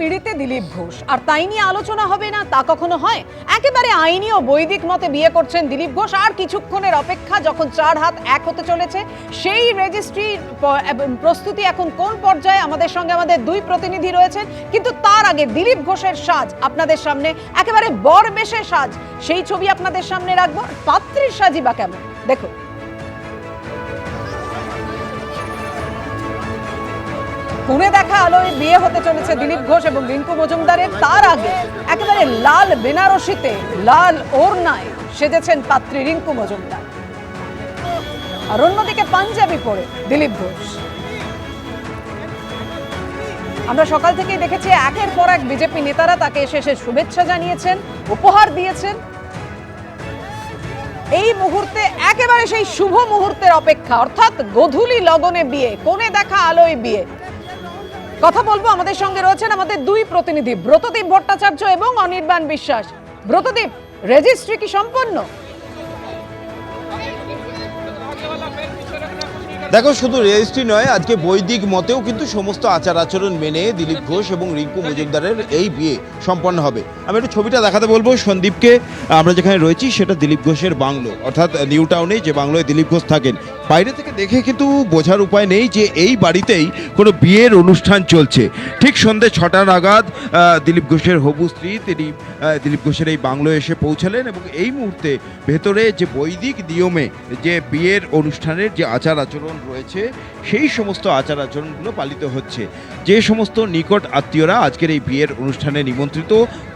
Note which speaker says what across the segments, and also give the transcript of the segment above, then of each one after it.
Speaker 1: পীড়িতে দিলীপ ঘোষ, আর তাই নিয়ে আলোচনা হবে না তা কখনো হয়? একেবারে আইনি ও বৈদিক মতে বিয়ে করছেন দিলীপ ঘোষ। আর কিছুক্ষণের অপেক্ষা, যখন 4 হাত 1 হতে চলেছে, সেই রেজিস্ট্রি প্রস্তুতি এখন কোন পর্যায়ে? আমাদের সঙ্গে আমাদের 2 প্রতিনিধি রয়েছেন, কিন্তু তার আগে দিলীপ ঘোষের সাজ আপনাদের সামনে, একেবারে বর বেশে সাজ, সেই ছবি আপনাদের সামনে রাখবো। পাত্রীর সাজি বা কেমন দেখো। কোণে দেখা আলোয় বিয়ে হতে চলেছে দিলীপ ঘোষ এবং রিঙ্কু মজুমদারের। তার আগে একেবারে লাল বেনারসিতে, লাল ওড়নায় সেজেছেন পাত্রী রিঙ্কু মজুমদার, আর অন্যদিকে পাঞ্জাবি পরে দিলীপ ঘোষ। আমরা সকাল থেকেই দেখেছি একের পর এক বিজেপি নেতারা তাকে এসে শুভেচ্ছা জানিয়েছেন, উপহার দিয়েছেন। এই মুহূর্তে একেবারে সেই শুভ মুহূর্তের অপেক্ষা, অর্থাৎ গোধূলি লগনে বিয়ে, কোণে দেখা আলোয় বিয়ে। কথা বলবো, আমাদের সঙ্গে রয়েছেন আমাদের 2 প্রতিনিধি, ব্রতদীপ ভট্টাচার্য এবং অনির্বাণ বিশ্বাস। ব্রতদীপ, রেজিস্ট্রি কি সম্পন্ন?
Speaker 2: দেখো, শুধু রেজিস্ট্রি নয়, আজকে বৈদিক মতেও কিন্তু সমস্ত আচার আচরণ মেনে দিলীপ ঘোষ এবং রিঙ্কু মজুমদারের এই বিয়ে সম্পন্ন হবে। আমি একটু ছবিটা দেখাতে বলবো সন্দীপকে। আমরা যেখানে রয়েছি সেটা দিলীপ ঘোষের বাংলো, অর্থাৎ নিউ টাউনে যে বাংলোয় দিলীপ ঘোষ থাকেন। বাইরে থেকে দেখে কিন্তু বোঝার উপায় নেই যে এই বাড়িতেই কোনো বিয়ের অনুষ্ঠান চলছে। ঠিক সন্ধ্যে 6টা নাগাদ দিলীপ ঘোষের হবু স্ত্রী তিনি দিলীপ ঘোষের এই বাংলোয় এসে পৌঁছালেন, এবং এই মুহূর্তে ভেতরে যে বৈদিক নিয়মে যে বিয়ের অনুষ্ঠানের যে আচার আচরণ রয়েছে, সেই সমস্ত আচার আচরণগুলো পালিত হচ্ছে। যে সমস্ত নিকট আত্মীয়রা আজকের এই বিয়ের অনুষ্ঠানে নিমন্ত্রিত,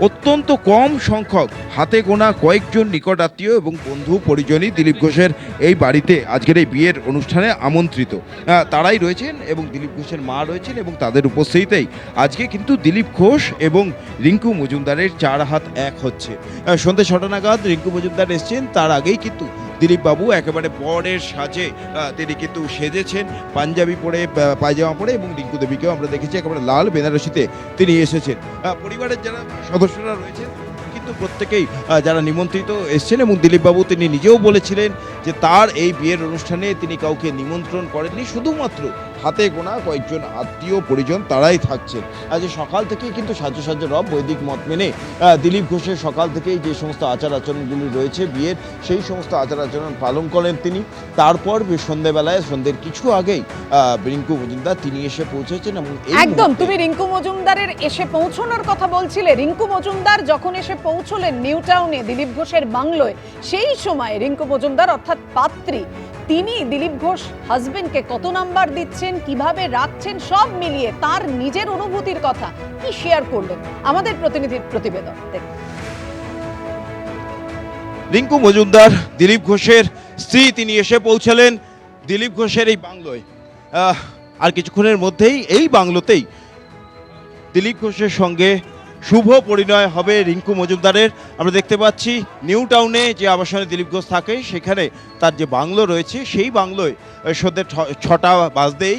Speaker 2: অত্যন্ত কম সংখ্যক, হাতে গোনা কয়েকজন নিকট আত্মীয় এবং বন্ধু পরিজনই দিলীপ ঘোষের এই বাড়িতে আজকের এই বিয়ের অনুষ্ঠানে আমন্ত্রিত। তারাই রয়েছেন এবং দিলীপ ঘোষের মা রয়েছেন, এবং তাদের উপস্থিতিতেই আজকে কিন্তু দিলীপ ঘোষ এবং রিঙ্কু মজুমদারের 4 হাত 1 হচ্ছে। সন্ধ্যে 6টা নাগাদ রিঙ্কু মজুমদার এসছেন, তার আগেই কিন্তু দিলীপ বাবু একেবারে বরের সাজে তিনি কিন্তু সেজেছেন, পাঞ্জাবি পরে, পায়জামা পরে, এবং রিঙ্কু দেবীকেও আমরা দেখেছি একেবারে লাল বেনারসিতে তিনি এসেছেন। পরিবারের যারা সদস্যরা রয়েছেন কিন্তু প্রত্যেকেই যারা নিমন্ত্রিত এসছেন, এবং দিলীপবাবু তিনি নিজেও বলেছিলেন যে তার এই বিয়ের অনুষ্ঠানে তিনি কাউকে নিমন্ত্রণ করেননি, শুধুমাত্র হাতে গোনা কয়েকজন আত্মীয় পরিজন তারাই থাকছেন। আজ সকাল থেকেই কিন্তু সাজসজ্জা রব বৈদিক মত মেনে দিলীপ ঘোষের সকাল থেকেই যে সমস্ত আচার আচরণগুলি রয়েছে বিয়ের, সেই সমস্ত আচার আচরণ পালন করেন তিনি। তারপর সন্ধ্যেবেলায়, সন্ধ্যের কিছু আগেই রিঙ্কু মজুমদার তিনি এসে পৌঁছেছেন। এবং
Speaker 1: একদম, তুমি রিঙ্কু মজুমদারের এসে পৌঁছানোর কথা বলছিলে। রিঙ্কু মজুমদার যখন এসে পৌঁছলেন নিউ টাউনে দিলীপ ঘোষের বাংলোয়, সেই সময় রিঙ্কু মজুমদার অর্থাৎ পাত্রী, তিনি দিলীপ ঘোষ হাজবেন্ডকে কত নাম্বার দিচ্ছেন, কিভাবে রাখছেন, সব মিলিয়ে তার নিজের অনুভূতির কথা কি শেয়ার করলেন আমাদের প্রতিনিধির প্রতিবেদন।
Speaker 2: রিঙ্কু মজুমদার, দিলীপ ঘোষের স্ত্রী, তিনি এসে পৌঁছালেন দিলীপ ঘোষের এই বাংলোয়। আর কিছুক্ষণের মধ্যেই এই বাংলোতেই দিলীপ ঘোষের সঙ্গে শুভ পরিণয় হবে রিঙ্কু মজুমদারের। আমরা দেখতে পাচ্ছি নিউ টাউনে যে আবাসনে দিলীপ ঘোষ থাকে, সেখানে তার যে বাংলো রয়েছে, সেই বাংলোয় সন্ধ্যে 6টা বাজতেই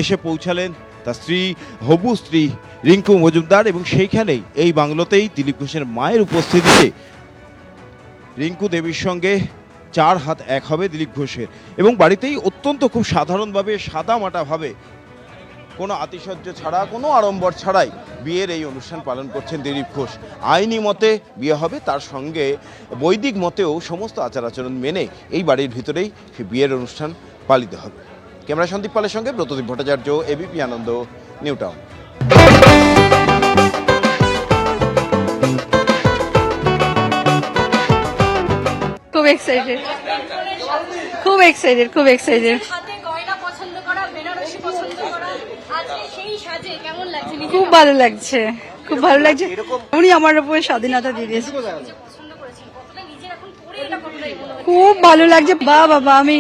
Speaker 2: এসে পৌঁছালেন তার স্ত্রী, হবু স্ত্রী রিঙ্কু মজুমদার, এবং সেইখানেই এই বাংলোতেই দিলীপ ঘোষের মায়ের উপস্থিতিতে রিঙ্কু দেবীর সঙ্গে 4 হাত 1 হবে দিলীপ ঘোষের। এবং বাড়িতেই অত্যন্ত খুব সাধারণভাবে, সাদামাটাভাবে, কোনো আতিশয্য ছাড়া, কোনো আড়ম্বর ছাড়াই বিয়ের এই অনুষ্ঠান পালন করছেন দিলীপ ঘোষ। আইনি মতে বিয়ে হবে, তার সঙ্গে বৈদিক মতেও সমস্ত আচার আচরণ মেনে এই বাড়ির ভিতরেই সে বিয়ের অনুষ্ঠান পালিত হবে। ক্যামেরা সন্দীপ পালের সঙ্গে ব্রতদীপ ভট্টাচার্য, এবিপি আনন্দ, নিউ টাউন।
Speaker 3: খুব এক্সাইটেড, খুব এক্সাইটেড, খুব এক্সাইটেড। খুব ভালো লাগছে, খুব ভালো লাগছে। উনি আমার উপরে স্বাধীনতা দিয়ে দিয়েছে, খুব ভালো লাগছে। বাবা, আমি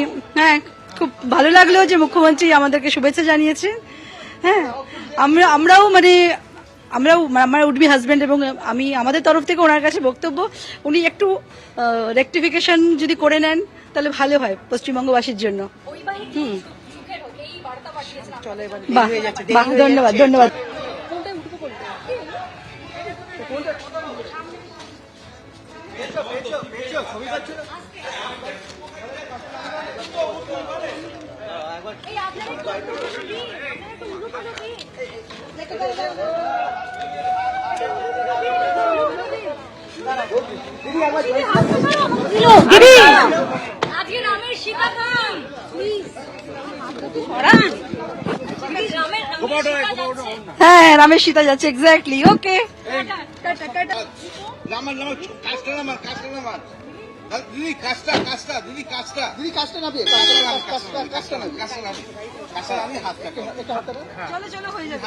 Speaker 3: খুব ভালো লাগলো যে মুখ্যমন্ত্রী আমাদেরকে শুভেচ্ছা জানিয়েছে। হ্যাঁ, আমরাও আমার উড বি হাজব্যান্ড এবং আমি, আমাদের তরফ থেকে ওনার কাছে বক্তব্য, উনি একটু রেকটিফিকেশন যদি করে নেন তাহলে ভালো হয় পশ্চিমবঙ্গবাসীর জন্য। বাহ, ধন্যবাদ, ধন্যবাদ।
Speaker 4: আজকে রামের সীতা খান
Speaker 3: হ্যাঁ রামের সীতা যাচ্ছে এক্স্যাক্টলি ওকে
Speaker 5: দিদি কাজটা দিদি কাজটা নাবে আমি হাত কাটে
Speaker 3: চলো চলো হয়ে যাবে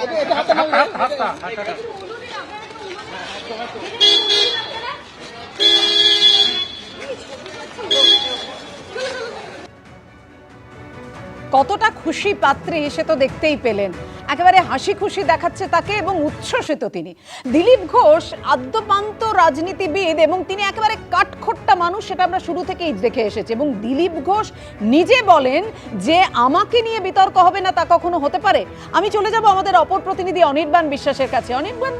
Speaker 1: কতটা খুশি পাত্রী সে তো দেখতেই পেলেন, একেবারে হাসি খুশি দেখাচ্ছে তাকে এবং উচ্ছ্বসিত তিনি। দিলীপ ঘোষ আদ্যপান্ত রাজনীতিবিদ এবং তিনি একেবারে কাঠখোট্টা মানুষ, সেটা আমরা শুরু থেকেই দেখে এসেছি। এবং দিলীপ ঘোষ নিজে বলেন যে আমাকে নিয়ে বিতর্ক হবে না তা কখনো হতে পারে। আমি চলে যাব আমাদের অপর প্রতিনিধি অনির্বাণ বিশ্বাসের কাছে। অনির্বাণ,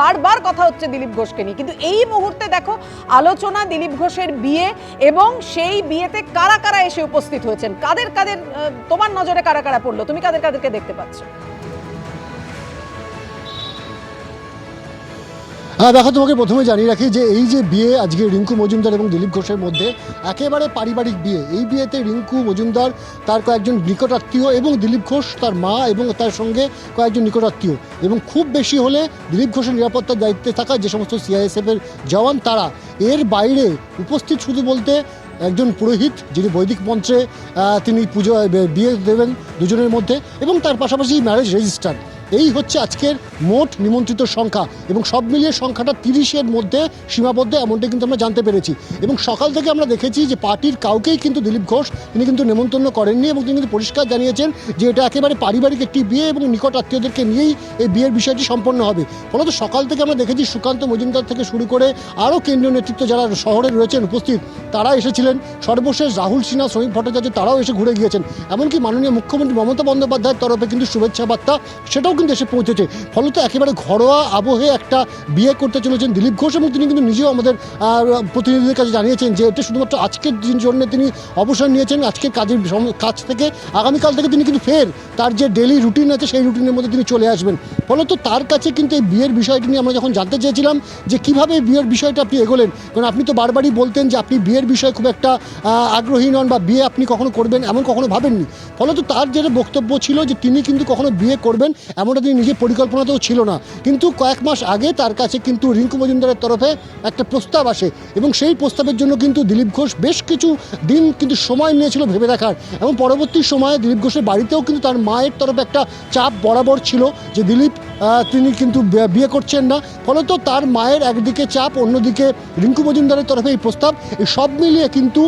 Speaker 1: বারবার কথা হচ্ছে দিলীপ ঘোষকে নিয়ে, কিন্তু এই মুহূর্তে দেখো আলোচনা দিলীপ ঘোষের বিয়ে এবং সেই বিয়েতে কারা কারা এসে উপস্থিত হয়েছেন, কাদের কাদের তোমার নজরে কারা কারা পড়লো, তুমি কাদেরকে দেখতে পাচ্ছ?
Speaker 6: হ্যাঁ দেখো, তোমাকে প্রথমে জানিয়ে রাখি যে এই যে বিয়ে আজকে রিঙ্কু মজুমদার এবং দিলীপ ঘোষের মধ্যে একেবারে পারিবারিক বিয়ে। এই বিয়েতে রিঙ্কু মজুমদার তার কয়েকজন নিকটাত্মীয় এবং দিলীপ ঘোষ তার মা এবং তার সঙ্গে কয়েকজন নিকটাত্মীয় এবং খুব বেশি হলে দিলীপ ঘোষের নিরাপত্তার দায়িত্বে থাকা যে সমস্ত সিআইএসএফের জওয়ান তারা। এর বাইরে উপস্থিত শুধু বলতে একজন পুরোহিত যিনি বৈদিক মন্ত্রে তিনি পুজো বিয়ে দেবেন দুজনের মধ্যে, এবং তার পাশাপাশি ম্যারেজ রেজিস্টার। এই হচ্ছে আজকের মোট নিমন্ত্রিত সংখ্যা এবং সব মিলিয়ে সংখ্যাটা 30-এর মধ্যে সীমাবদ্ধ, এমনটা কিন্তু আমরা জানতে পেরেছি। এবং সকাল থেকে আমরা দেখেছি যে পার্টির কাউকেই কিন্তু দিলীপ ঘোষ তিনি কিন্তু নেমন্তন্ন করেননি এবং তিনি কিন্তু পরিষ্কার জানিয়েছেন যে এটা একেবারে পারিবারিক একটি বিয়ে এবং নিকট আত্মীয়দেরকে নিয়েই এই বিয়ের বিষয়টি সম্পন্ন হবে। ফলত সকাল থেকে আমরা দেখেছি সুকান্ত মজুমদার থেকে শুরু করে আরও কেন্দ্রীয় নেতৃত্ব যারা শহরে রয়েছেন উপস্থিত তারা এসেছিলেন। সর্বশেষ রাহুল সিনহা, শ্রমিক ভট্টাচার্য তারাও এসে ঘুরে গিয়েছেন। এমনকি মাননীয় মুখ্যমন্ত্রী মমতা বন্দ্যোপাধ্যায়ের তরফে কিন্তু শুভেচ্ছা বার্তা সেটাও কিন্তু এসে পৌঁছেছে। ফলত একেবারে ঘরোয়া আবহে একটা বিয়ে করতে চলেছেন দিলীপ ঘোষ এবং তিনি কিন্তু নিজেও আমাদের প্রতিনিধিদের কাছে জানিয়েছেন যে এটা শুধুমাত্র আজকের জন্য তিনি অবসর নিয়েছেন আজকের কাজ থেকে। আগামীকাল থেকে তিনি কিন্তু ফের তার যে ডেলি রুটিন আছে সেই রুটিনের মধ্যে তিনি চলে আসবেন। ফলত তার কাছে কিন্তু এই বিয়ের বিষয়টি নিয়ে আমরা যখন জানতে চেয়েছিলাম যে কীভাবে বিয়ের বিষয়টা আপনি এগোলেন, কারণ আপনি তো বারবারই বলতেন যে আপনি বিয়ের বিষয়ে খুব একটা আগ্রহী নন বা বিয়ে আপনি কখনো করবেন এমন কখনো ভাবেননি। ফলত তার যেটা বক্তব্য ছিল যে তিনি কিন্তু কখনো বিয়ে করবেন এমনটা তিনি নিজের পরিকল্পনাতেও ছিল না। কিন্তু কয়েক মাস আগে তার কাছে কিন্তু রিঙ্কু মজুমদারের তরফে একটা প্রস্তাব আসে এবং সেই প্রস্তাবের জন্য কিন্তু দিলীপ ঘোষ বেশ কিছু দিন কিন্তু সময় নিয়েছিল ভেবে দেখার। এবং পরবর্তী সময়ে দিলীপ ঘোষের বাড়িতেও কিন্তু তার মায়ের তরফে একটা চাপ বরাবর ছিল যে দিলীপ তিনি কিন্তু বিয়ে করছেন না। ফলত তার মায়ের একদিকে চাপ, অন্যদিকে রিঙ্কু মজুমদারের তরফে এই প্রস্তাব, এই সব মিলিয়ে কিন্তু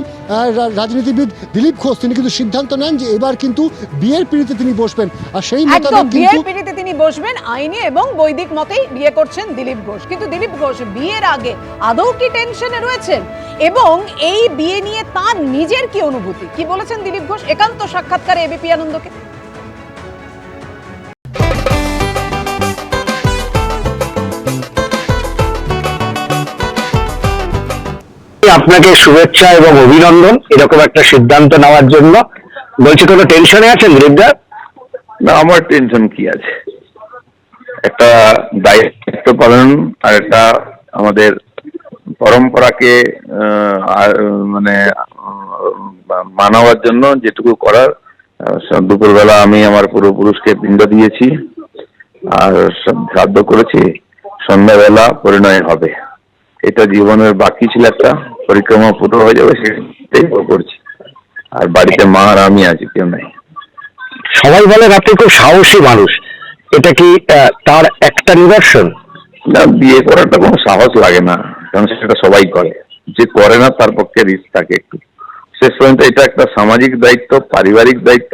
Speaker 6: রাজনীতিবিদ দিলীপ ঘোষ তিনি কিন্তু সিদ্ধান্ত নেন যে এবার কিন্তু বিয়ের পিঁড়িতে তিনি বসবেন। আর সেই মোতাবেক
Speaker 1: বিয়ের পিঁড়িতে তিনি বসবেন, আইনি এবং বৈদিক মতেই বিয়ে করছেন দিলীপ ঘোষ। কিন্তু দিলীপ ঘোষ বিয়ের আগে আদৌ কি টেনশনে রয়েছেন এবং এই বিয়ে নিয়ে তার নিজের কি অনুভূতি, কি বলেছেন দিলীপ ঘোষ একান্ত সাক্ষাৎকারে এবিপি আনন্দকে?
Speaker 7: আপনাকে শুভেচ্ছা এবং অভিনন্দন এরকম একটা সিদ্ধান্ত নেওয়ার জন্য। বলছি কোনো টেনশনে আছেন দিলীপদা?
Speaker 8: না, আমার টেনশন কি আছে, একটা দায়িত্ব পালন আর একটা আমাদের পরম্পরাকে মানে মানাবার জন্য যেটুকু করার। দুপুরবেলা আমি আমার পূর্বপুরুষকে পিণ্ড দিয়েছি আর শ্রাদ্ধ করেছি, সন্ধ্যাবেলা পরিণয় হবে। এটা জীবনের বাকি ছিল, একটা পরিক্রমা পুরো হয়ে যাবে, সেটাই করছি। আর বাড়িতে মা আর আমি আছি, কেউ নাই।
Speaker 7: সবাই বলেন আপনি খুব সাহসী মানুষ, এটা কি তার একটা নিদর্শন?
Speaker 8: না, বিয়ে করাটা কোনো সাহস লাগে না, কারণ সেটা সবাই করে। যে করে না তার পক্ষে রিস্ক থাকে একটু। শেষ পর্যন্ত এটা একটা সামাজিক দায়িত্ব, পারিবারিক দায়িত্ব,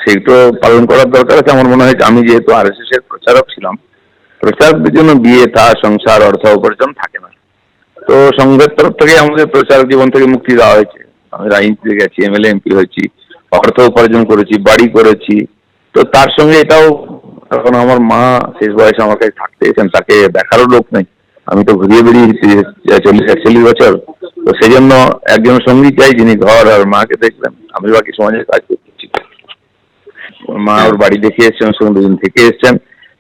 Speaker 8: সেইটা পালন করার দরকার আছে। আমার মনে হয় আমি যেহেতু RSS এর প্রচারক ছিলাম, প্রচারকদের জন্য বিয়ে, তার সংসার, অর্থ উপার্জন থাকে না। তো সংঘের তরফ থেকে আমাদের প্রচারক জীবন থেকে মুক্তি দেওয়া হয়েছে। আমি রাজনীতিতে গেছি, MLA MP হয়েছি, অর্থ উপার্জন করেছি, বাড়ি করেছি। তো তার সঙ্গে এটাও, এখন আমার মা শেষ বয়সে আমার কাছে থাকতে এসেছেন, তাকে দেখারও লোক নেই। আমি তো ঘুরিয়ে বেরিয়েছি 40-41 বছর। তো সেই জন্য একজন সঙ্গী চাই যিনি ঘর আর মাকে দেখবেন, আমি বাকি সমাজের কাজ করছি। মা ওর বাড়ি দেখে এসছেন, ওর সঙ্গে দুদিন থেকে এসছেন।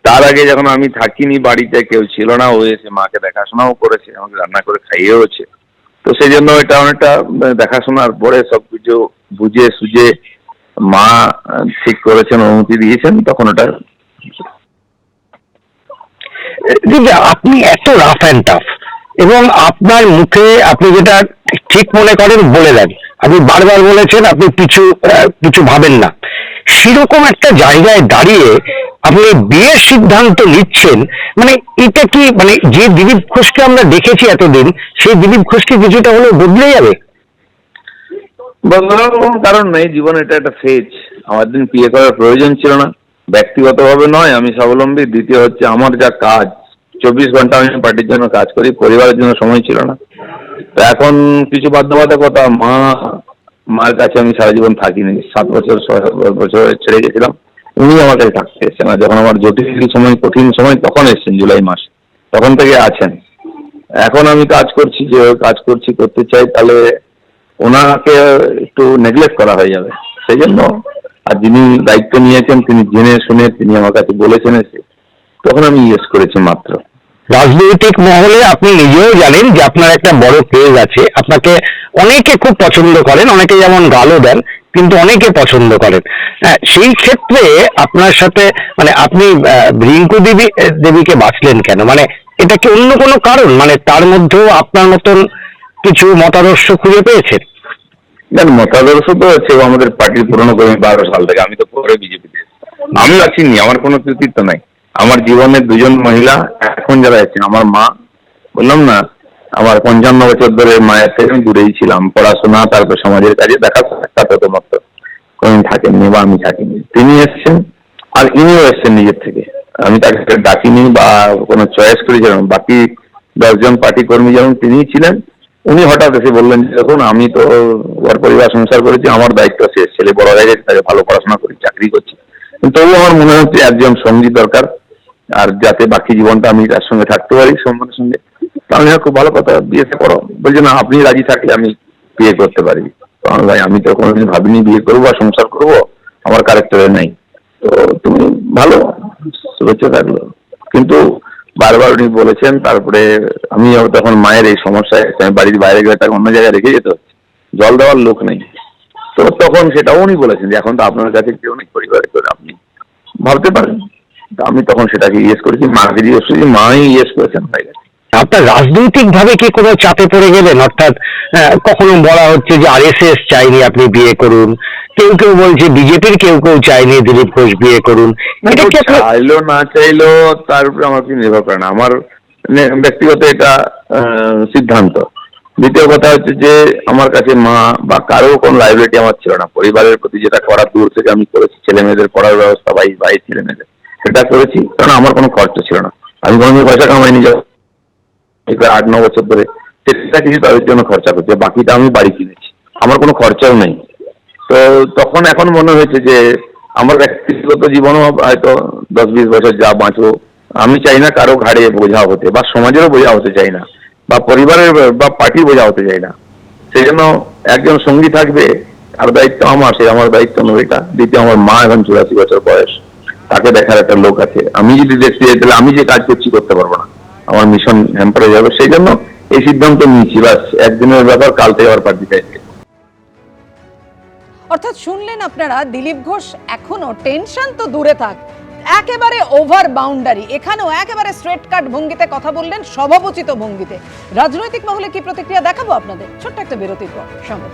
Speaker 8: তার আগে যখন আমি থাকিনি বাড়িতে, কেউ ছিল না, ও এসে মাকে দেখাশোনাও করেছে, আমাকে রান্না করে খাইয়েওছে। তো সেই জন্য এটা অনেকটা দেখাশোনার পরে সবকিছু বুঝে সুঝে মা ঠিক করেছেন, অনুমতি দিয়েছেন, তখন ওটা
Speaker 7: দিদি, আপনি এত রাফ অ্যান্ড টাফ এবং আপনার মুখে আপনি যেটা ঠিক মনে করেন বলে দেন, আপনি বারবার বলেছেন আপনি কিছু ভাবেন না, সেরকম একটা জায়গায় দাঁড়িয়ে আপনি বিয়ের সিদ্ধান্ত নিচ্ছেন, মানে এটা কি, মানে যে দিলীপ ঘোষকে আমরা দেখেছি এতদিন, সেই দিলীপ ঘোষকে কিছুটা হলেও বদলে যাবে?
Speaker 8: বদলানোর কোনো কারণ নেই, জীবনে এটা একটা ফেজ। আমার দিন বিয়ে করার প্রয়োজন ছিল না, ব্যক্তিগতভাবে নয়, আমি স্বাবলম্বী। দ্বিতীয় হচ্ছে আমার যা কাজ, 24 ঘন্টা আমি পার্টির জন্য কাজ করি, পরিবারের জন্য সময় ছিল না। তো এখন কিছু বাধ্যবাধকতা, মার কাছে আমি সারা জীবন থাকিনি, 7 বছর 6 বছর ছেড়ে গেছিলাম, উনি আমার কাছে থাকতে এসছেন। আর যখন আমার জটিল সময়, কঠিন সময়, তখন এসছেন জুলাই মাসে, তখন থেকে আছেন। এখন আমি কাজ করছি, যে কাজ করতে চাই, তাহলে ওনাকে একটু নেগলেক্ট করা হয়ে যাবে। সেই জন্য, আর যিনি দায়িত্ব নিয়েছেন তিনি জেনে শুনে তিনি আমার কাছে বলেছেন এসে, তখন আমি ইয়েস করেছি মাত্র।
Speaker 7: রাজনৈতিক মহলে আপনি নিজেও জানেন যে আপনার একটা বড় ক্রেজ আছে, আপনাকে অনেকে খুব পছন্দ করেন, অনেকে যেমন গালও দেন, কিন্তু অনেকে পছন্দ করেন। সেই ক্ষেত্রে আপনার সাথে, মানে আপনি রিঙ্কু দেবীকে বাছলেন কেন? মানে এটা কি অন্য কোনো কারণ, মানে তার মধ্যেও আপনার মতন কিছু মতাদর্শ খুঁজে পেয়েছেন?
Speaker 8: মতাদর্শ তো হচ্ছে, আমাদের পার্টির পুরনো কর্মী 12 সাল থেকে, আমি তো পরে বিজেপিতে, আমি আছিনি, আমার কোনো কৃতিত্ব নাই। আমার জীবনের 2জন মহিলা এখন যারা আছেন, আমার মা, বললাম না, আমার 55 বছর ধরে মায়ের থেকে আমি দূরেই ছিলাম, পড়াশোনা, তারপর সমাজের কাজে দেখা সাক্ষাৎ মাত্র, কোনদিন থাকেননি বা আমি থাকিনি। তিনি এসছেন, আর ইনিও এসছেন নিজের থেকে, আমি তাকে ডাকিনি বা কোনো চয়েস করেছিলাম। বাকি 10 জন পার্টি কর্মী যেমন তিনিই ছিলেন, উনি হঠাৎ এসে বললেন যে দেখুন, আমি তো ওর পরিবার সংসার করেছি, আমার দায়িত্ব শেষ, ছেলে বড় হয়ে গেছে, তাকে ভালো পড়াশোনা করি, চাকরি করছি, কিন্তু তবুও আমার মনে হচ্ছে একজন সঙ্গী দরকার, আর যাতে বাকি জীবনটা আমি তার সঙ্গে থাকতে পারি সম্মানের সঙ্গে। তাহলে খুব ভালো কথা, বিয়েতে করো। বলছে না, আপনি রাজি থাকলে আমি বিয়ে করতে পারি। ভাই, আমি তো কোনোদিন ভাবিনি বিয়ে করবো আর সংসার করবো, আমার ক্যারেক্টারে নাই। তো তুমি ভালো, শুভেচ্ছা থাকলো। কিন্তু বারবার উনি বলেছেন, তারপরে আমি তখন মায়ের এই সমস্যায়, আমি বাড়ির বাইরে গেলে তাকে অন্য জায়গায় রেখে যেতে হচ্ছে, জল দেওয়ার লোক নেই। তো তখন সেটাও উনি বলেছেন যে এখন তো আপনার কাছে কেউ নেই পরিবারে করে, আপনি ভাবতে পারেন। আমি তখন সেটাকে ইয়েস করেছি, মাকে জিজ্ঞেস করেছি, মাই ইয়েস করেছেন, হয়ে গেছে।
Speaker 7: আপনার রাজনৈতিক ভাবে কি কোনো চাপে পড়ে গেলেন? অর্থাৎ কখনো বলা হচ্ছে যে RSS চাইনি আপনি বিয়ে করুন, কেউ বলছে বিজেপির কেউ চাইনি দিলীপ ঘোষ বিয়ে করুন, এটা কি
Speaker 8: চাইলো না চাইলো তার উপরে আমার কি নির্ভর করে না, আমার ব্যক্তিগত এটা সিদ্ধান্ত। দ্বিতীয় কথা হচ্ছে যে আমার কাছে মা বা কারো কোনো লাইবিলিটি আমার ছিল না, পরিবারের প্রতি যেটা করার দূর থেকে আমি করেছি, ছেলে মেয়েদের পড়ার ব্যবস্থা, ভাই ছেলে মেয়েদের, সেটা করেছি, কারণ আমার কোনো খরচ ছিল না। আমি কোনোদিন পয়সা কামাইনি, যখন 8-9 বছর ধরে সেটা কিছু তাদের জন্য খরচা করছে, বাকিটা আমি বাড়ি কিনেছি, আমার কোনো খরচাও নেই। তো তখন এখন মনে হয়েছে যে আমার ব্যক্তিগত জীবনও হয়তো 10-20 বছর যা বাঁচবো, আমি চাই না কারো ঘাড়ে বোঝা হতে, বা সমাজেরও বোঝা হতে চাই না, বা পরিবারের বা পার্টির বোঝা হতে চাই না। সেই জন্য একজন সঙ্গী থাকবে, আর দায়িত্ব আমার, সেই আমার দায়িত্ব নয় এটা। দ্বিতীয়, আমার মা এখন 84 বছর বয়স, তাকে দেখার একটা লোক আছে। আমি যদি দেখতে যাই, তাহলে আমি যে কাজ করছি করতে পারবো না, আমার মিশন হ্যাম্পার হয়ে যাবে। সেই জন্য এই সিদ্ধান্ত নিয়েছি, বাস একদিনের ব্যাপার, কাল থেকে আবার পার্টি চাইছে।
Speaker 1: অর্থাৎ শুনলেন আপনারা, দিলীপ ঘোষ এখনো টেনশন তো দূরে থাক, একেবারে ওভার বাউন্ডারি, এখানেও একেবারে স্ট্রেট কাট ভঙ্গিতে কথা বললেন, স্বভাবোচিত ভঙ্গিতে। রাজনৈতিক মহলে কি প্রতিক্রিয়া দেখাবো আপনাদের, ছোট্ট একটা বিরতির পর সঙ্গে।